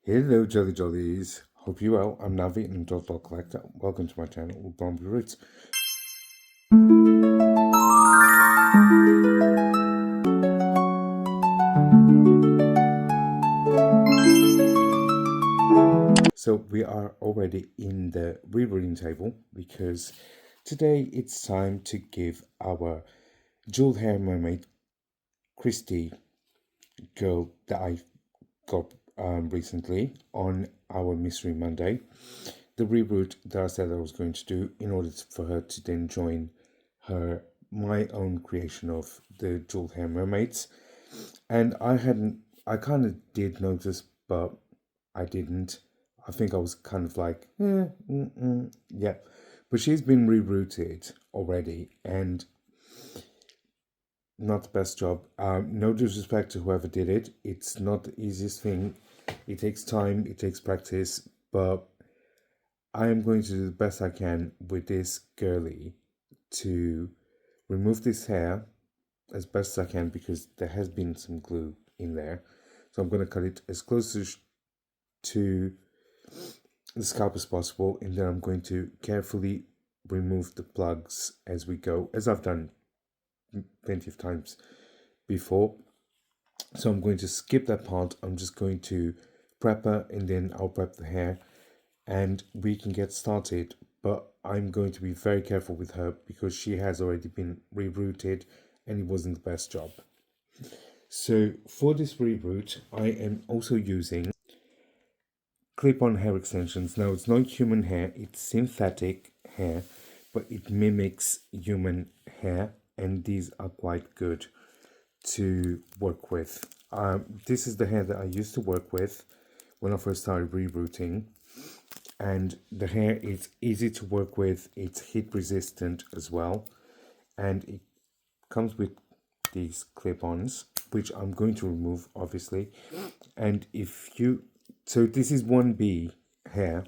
Hello, Jollie Dollies. Hope you're well. I'm Navi and Doll Collector. Welcome to my channel, Reroots. So we are already in the rerooting table because today it's time to give our Jewelled Hair Mermaid Christie girl that I got recently on our Mystery Monday the reroot that I said I was going to do in order for her to then join my own creation of the Jewelled Hair Mermaids. And I kind of did notice, but I didn't. I think I was kind of like, yeah. But she's been rerooted already, and not the best job. No disrespect to whoever did it. It's not the easiest thing. It takes time, it takes practice, but I am going to do the best I can with this girly to remove this hair as best as I can because there has been some glue in there. So I'm going to cut it as close to the scalp as possible, and then I'm going to carefully remove the plugs as we go, as I've done plenty of times before. So I'm going to skip that part. I'm just going to prep her, and then I'll prep the hair and we can get started. But I'm going to be very careful with her because she has already been rerooted and it wasn't the best job. So for this reroot, I am also using clip-on hair extensions. Now it's not human hair, it's synthetic hair, but it mimics human hair, and these are quite good to work with. This is the hair that I used to work with when I first started rerooting, and the hair is easy to work with, it's heat resistant as well, and it comes with these clip-ons, which I'm going to remove obviously. And so this is 1B hair.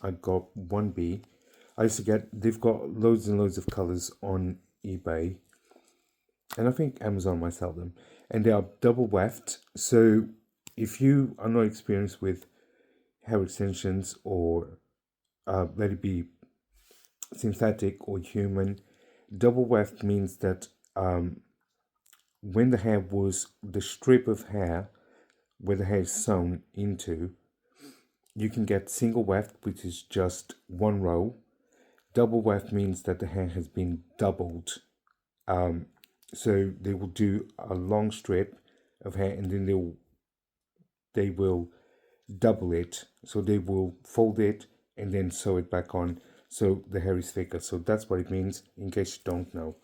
I got 1B. I used to get, they've got loads and loads of colors on eBay, and I think Amazon might sell them, and they are double weft. So if you are not experienced with hair extensions, or let it be synthetic or human, double weft means that when the strip of hair where the hair is sewn into, you can get single weft, which is just one row. Double weft means that the hair has been doubled. So they will do a long strip of hair, and then they will double it. So they will fold it and then sew it back on, so the hair is thicker. So that's what it means, in case you don't know.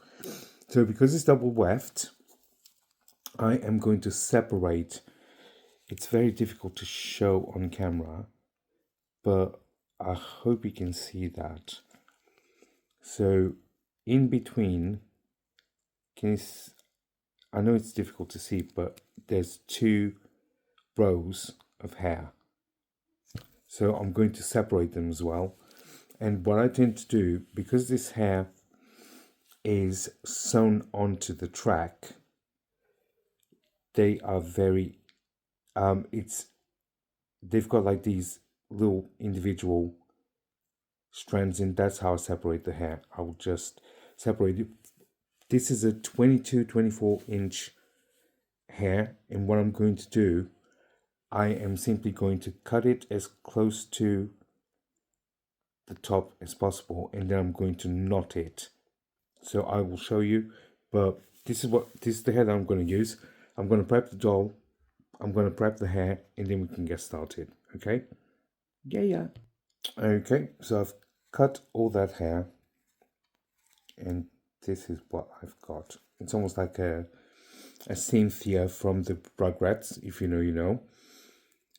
So because it's double weft, I am going to separate. It's very difficult to show on camera, but I hope you can see that. So in between, I know it's difficult to see, but there's 2 rows of hair. So I'm going to separate them as well. And what I tend to do, because this hair is sewn onto the track, they are very, they've got like these little individual strands, and that's how I separate the hair. I will just separate it. This is a 24 inch hair, and what I'm going to do, I am simply going to cut it as close to the top as possible, and then I'm going to knot it. So I will show you, but this is the hair that I'm going to use. I'm going to prep the doll, I'm going to prep the hair, and then we can get started. Okay? Yeah. Okay, so I've cut all that hair, and this is what I've got. It's almost like a Cynthia from the Rugrats. If you know, you know.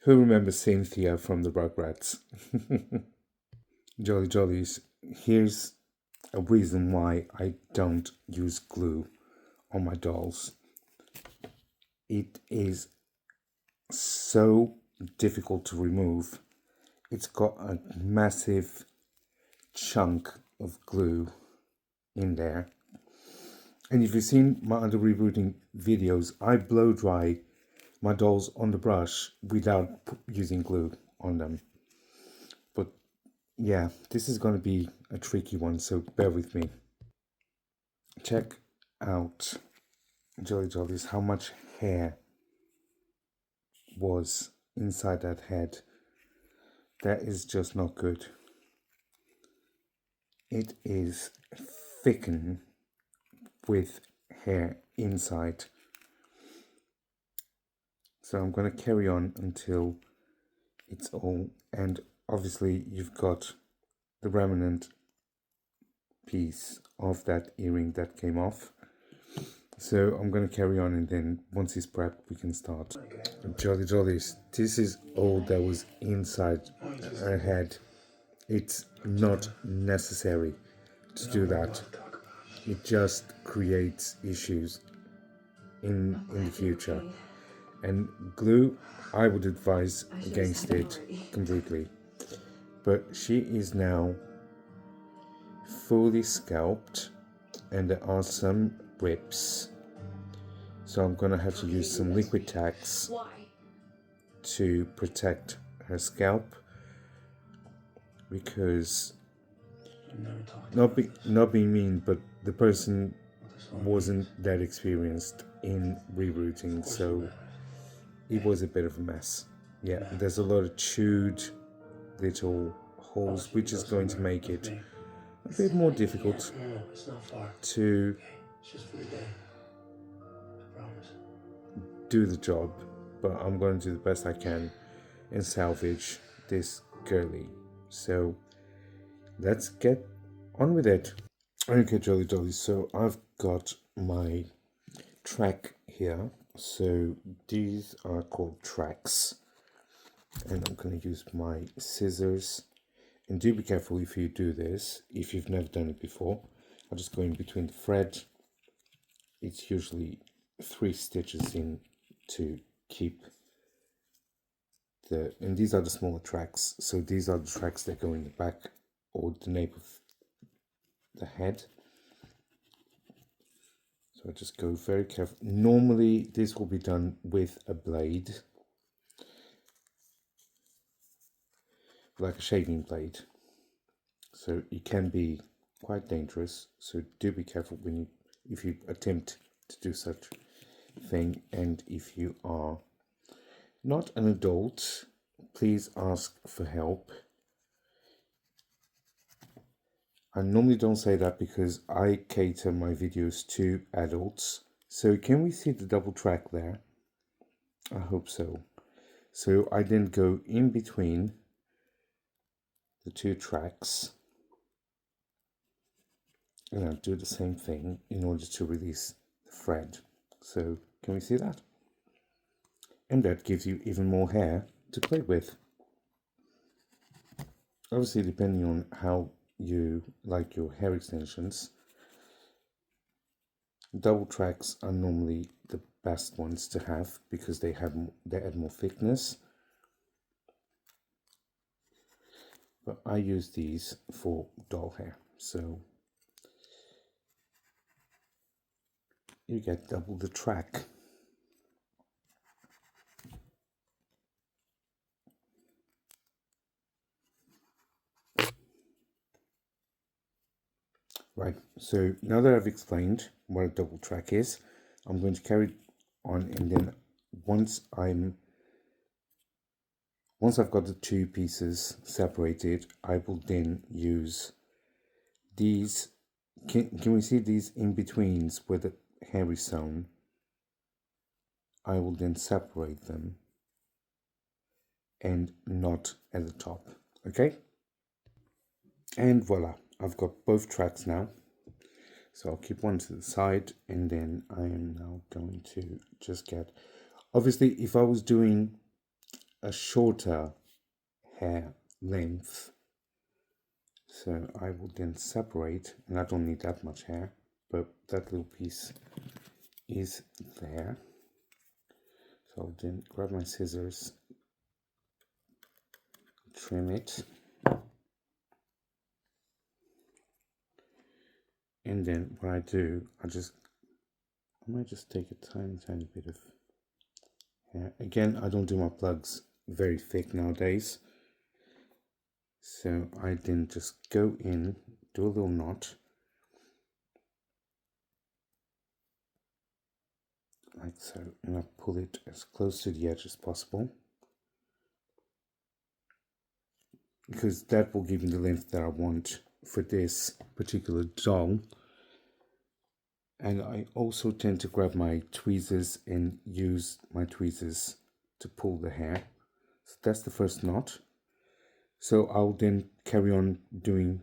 Who remembers Cynthia from the Rugrats? Jollie Dollies, here's a reason why I don't use glue on my dolls. It is so difficult to remove. It's got a massive chunk of glue in there. And if you've seen my other rebooting videos, I blow dry my dolls on the brush without using glue on them. But yeah, this is going to be a tricky one, so bear with me. Check out Jollie Dollies, how much hair was inside that head. That is just not good. It is thickened with hair inside. So I'm going to carry on until it's all, and obviously you've got the remnant piece of that earring that came off. So I'm going to carry on, and then once it's prepped we can start. Jollie Dollies, this is all that was inside her head. It's not necessary to do that. It just creates issues in the future. And glue, I would advise against it completely. But she is now fully scalped, and there are some rips. So I'm gonna have to use some liquid tacks to protect her scalp, because not being mean, but the person wasn't that experienced in rerooting, so it was a bit of a mess. Yeah, there's a lot of chewed little holes, which is going to make it a bit more difficult to do the job, but I'm going to do the best I can and salvage this girly. So let's get on with it. Okay, Jolly Dolly, so I've got my track here. So these are called tracks, and I'm going to use my scissors. And do be careful if you do this, if you've never done it before. I'll just go in between the thread. It's usually 3 stitches in to keep the, and these are the smaller tracks. So these are the tracks that go in the back or the nape of the head. So I just go very careful. Normally this will be done with a blade, like a shaving blade. So it can be quite dangerous. So do be careful when you, if you attempt to do such thing. And if you are not an adult, please ask for help. I normally don't say that because I cater my videos to adults. So can we see the double track there? I hope so. So I then go in between the 2 tracks, and I'll do the same thing in order to release the thread. So can we see that? And that gives you even more hair to play with. Obviously, depending on how you like your hair extensions, double tracks are normally the best ones to have because they add more thickness. But I use these for doll hair, so you get double the track. Right, so now that I've explained what a double track is, I'm going to carry on, and then once I've got the 2 pieces separated, I will then use these. Can we see these in-betweens where the hair is sewn? I will then separate them and knot at the top, okay? And voila, I've got both tracks now. So I'll keep one to the side, and then I am now going to just get, obviously if I was doing a shorter hair length, so I will then separate, and I don't need that much hair, but that little piece is there. So I'll then grab my scissors, trim it, and then what I do, I might just take a tiny bit of Again, I don't do my plugs very thick nowadays, so I then just go in, do a little knot, like so, and I pull it as close to the edge as possible, because that will give me the length that I want for this particular doll. And I also tend to grab my tweezers and use my tweezers to pull the hair. So that's the first knot. So I'll then carry on doing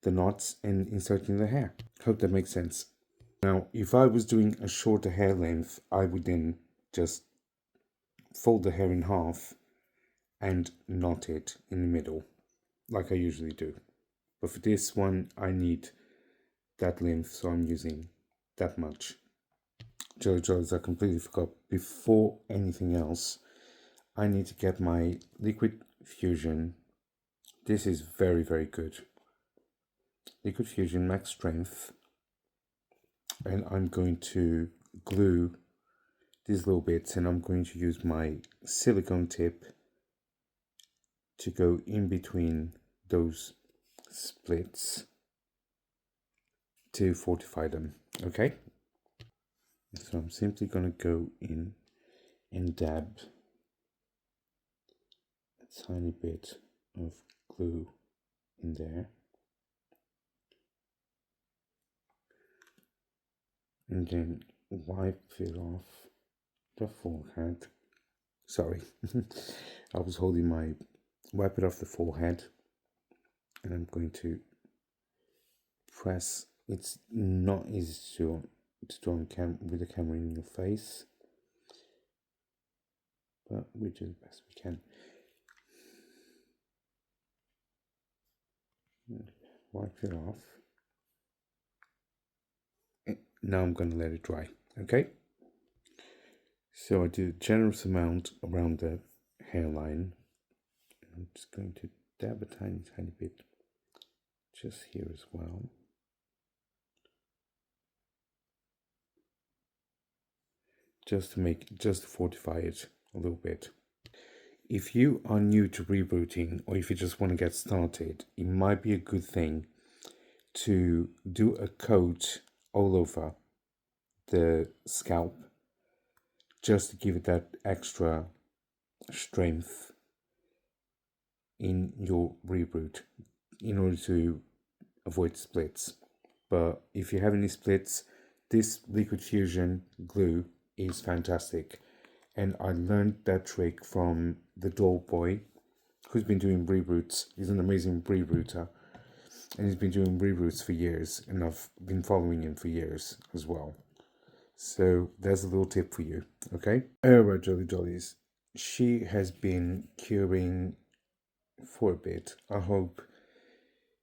the knots and inserting the hair. Hope that makes sense. Now, if I was doing a shorter hair length, I would then just fold the hair in half and knot it in the middle, like I usually do. But for this one, I need that length, so I'm using that much. Jollie Dollies, I completely forgot. Before anything else, I need to get my Liquid Fusion. This is very, very good. Liquid Fusion Max Strength. And I'm going to glue these little bits, and I'm going to use my silicone tip to go in between those splits to fortify them. Okay, so I'm simply going to go in and dab a tiny bit of glue in there, and then wipe it off the forehead. Sorry, I was holding my, wipe it off the forehead, and I'm going to press. It's not easy to do on with the camera in your face, but we do the best we can. Wipe it off. Now I'm going to let it dry. Okay, so I do a generous amount around the hairline. I'm just going to dab a tiny bit just here as well. Just to fortify it a little bit. If you are new to rebooting, or if you just want to get started, it might be a good thing to do a coat all over the scalp, just to give it that extra strength in your reroot, in order to avoid splits. But if you have any splits, this Liquid Fusion glue is fantastic. And I learned that trick from the doll boy, who's been doing reroots. He's an amazing rerooter, and he's been doing reroots for years, and I've been following him for years as well. So there's a little tip for you, okay? Alright, Jollie Dollies. She has been curing for a bit. I hope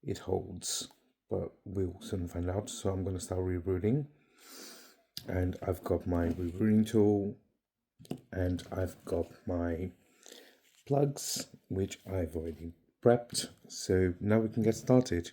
it holds, but we'll soon find out. So I'm going to start rerooting, and I've got my rerooting tool, and I've got my plugs, which I've already prepped. So now we can get started.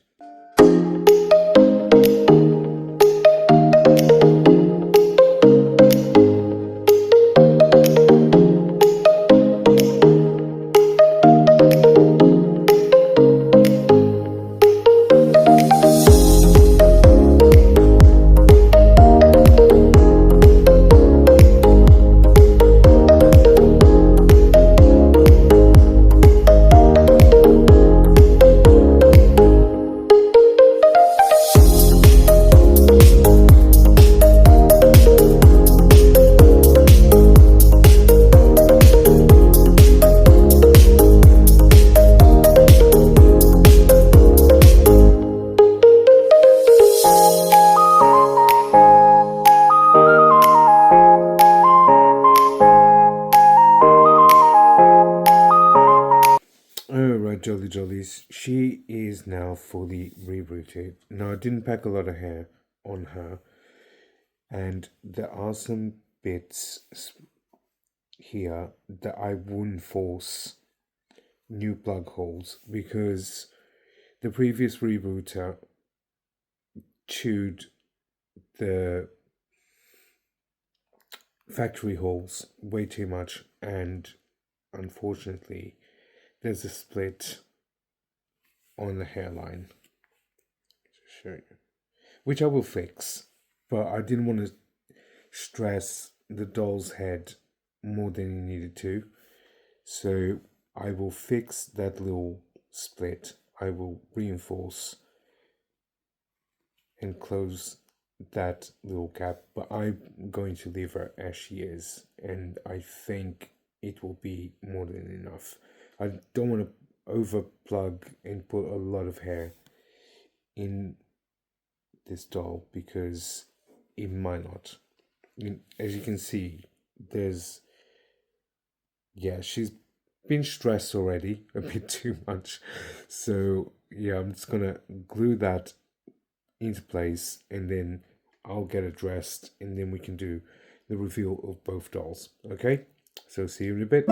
Jollie Dollies, she is now fully rerooted. Now, I didn't pack a lot of hair on her, and there are some bits here that I wouldn't force new plug holes, because the previous rebooter chewed the factory holes way too much, and unfortunately there's a split on the hairline. To show you, which I will fix, but I didn't want to stress the doll's head more than you needed to, so I will fix that little split. I will reinforce and close that little gap, but I'm going to leave her as she is, and I think it will be more than enough. I don't want to overplug and put a lot of hair in this doll because it might not. As you can see, there's, yeah, she's been stressed already a bit too much, so yeah, I'm just gonna glue that into place, and then I'll get it dressed, and then we can do the reveal of both dolls. Okay, so see you in a bit.